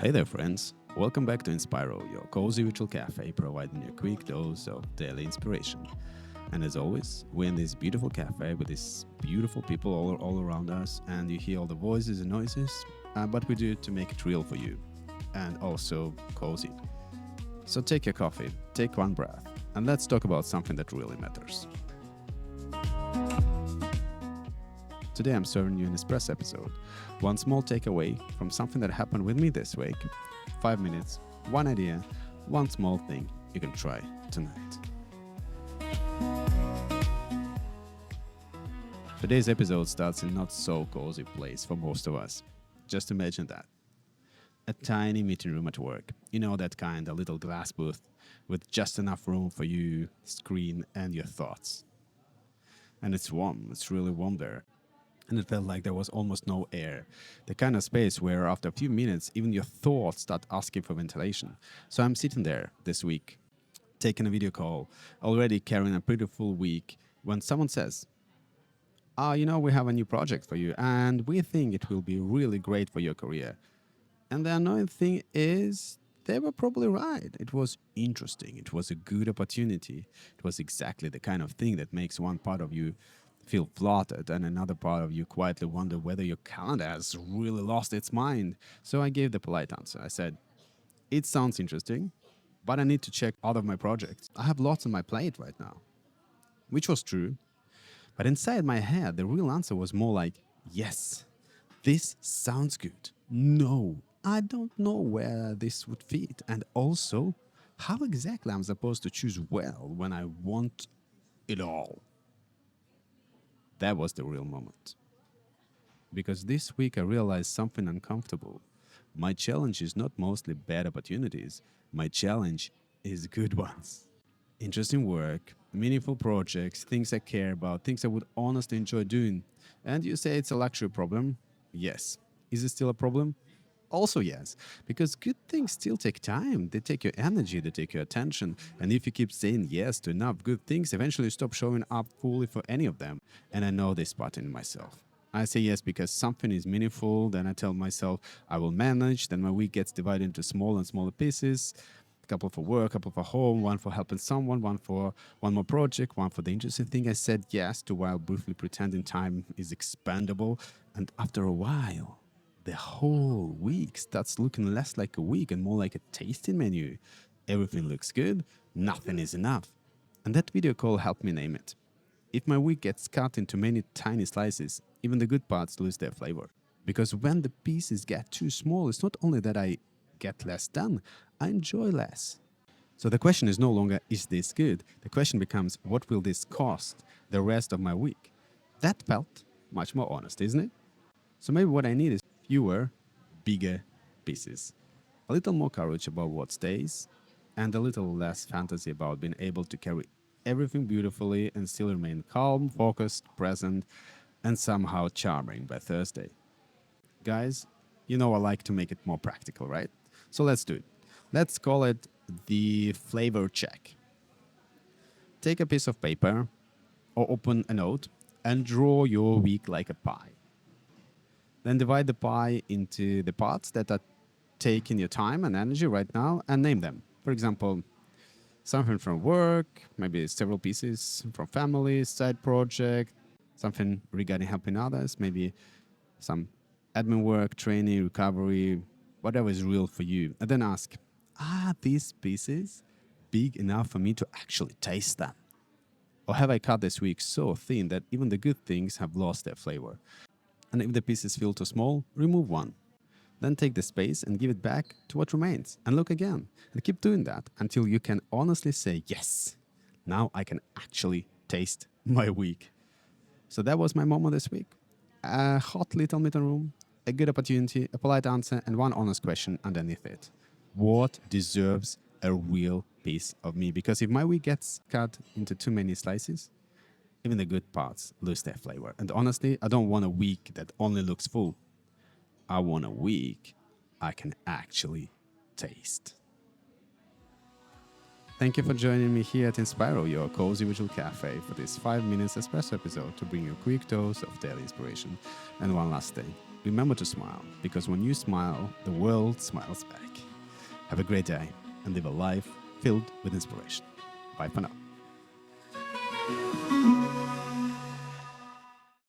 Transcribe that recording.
Hey there, friends. Welcome back to INSPIRO, your cozy virtual cafe providing you a quick dose of daily inspiration. And as always, we're in this beautiful cafe with these beautiful people all around us, and you hear all the voices and noises, but we do it to make it real for you and also cozy. So take your coffee, take one breath, and let's talk about something that really matters. Today I'm serving you an espresso episode. One small takeaway from something that happened with me this week. 5 minutes, one idea, one small thing you can try tonight. Today's episode starts in not so cozy place for most of us. Just imagine that. A tiny meeting room at work. You know that kind, a little glass booth with just enough room for you, screen, and your thoughts. And it's warm, it's really warm there. And it felt like there was almost no air. The kind of space where after a few minutes, even your thoughts start asking for ventilation. So I'm sitting there this week, taking a video call, already carrying a pretty full week, when someone says, we have a new project for you, and we think it will be really great for your career. And the annoying thing is, they were probably right. It was interesting. It was a good opportunity. It was exactly the kind of thing that makes one part of you feel flattered and another part of you quietly wonder whether your calendar has really lost its mind. So I gave the polite answer. I said, it sounds interesting, but I need to check out of my projects. I have lots on my plate right now. Which was true. But inside my head, the real answer was more like, yes, this sounds good. No, I don't know where this would fit. And also, how exactly I'm supposed to choose well when I want it all? That was the real moment. Because this week I realized something uncomfortable. My challenge is not mostly bad opportunities. My challenge is good ones. Interesting work, meaningful projects, things I care about, things I would honestly enjoy doing. And you say it's a luxury problem? Yes. Is it still a problem? Also yes, because good things still take time. They take your energy, they take your attention. And if you keep saying yes to enough good things, eventually you stop showing up fully for any of them. And I know this pattern in myself. I say yes because something is meaningful, then I tell myself I will manage, then my week gets divided into smaller and smaller pieces. A couple for work, a couple for home, one for helping someone, one for one more project, one for the interesting thing I said yes to while briefly pretending time is expendable. And after a while, the whole week starts looking less like a week and more like a tasting menu. Everything looks good, nothing is enough. And that video call helped me name it. If my week gets cut into many tiny slices, even the good parts lose their flavor. Because when the pieces get too small, it's not only that I get less done, I enjoy less. So the question is no longer, is this good? The question becomes, what will this cost the rest of my week? That felt much more honest, isn't it? So maybe what I need is fewer, bigger pieces. A little more courage about what stays, and a little less fantasy about being able to carry everything beautifully and still remain calm, focused, present, and somehow charming by Thursday. Guys, you know I like to make it more practical, right? So let's do it. Let's call it the flavor check. Take a piece of paper or open a note and draw your week like a pie. Then divide the pie into the parts that are taking your time and energy right now and name them. For example, something from work, maybe several pieces from family, side project, something regarding helping others, maybe some admin work, training, recovery, whatever is real for you. And then ask, are these pieces big enough for me to actually taste them? Or have I cut this week so thin that even the good things have lost their flavor? And if the pieces feel too small, remove one. Then take the space and give it back to what remains. And look again. And keep doing that until you can honestly say, yes, now I can actually taste my week. So that was my moment this week. A hot little meeting room, a good opportunity, a polite answer, and one honest question underneath it. What deserves a real piece of me? Because if my week gets cut into too many slices, even the good parts lose their flavor. And honestly, I don't want a week that only looks full. I want a week I can actually taste. Thank you for joining me here at INSPIRO, your cozy visual cafe, for this 5 minutes espresso episode to bring you a quick dose of daily inspiration. And one last thing. remember to smile, because when you smile, the world smiles back. Have a great day and live a life filled with inspiration. Bye for now.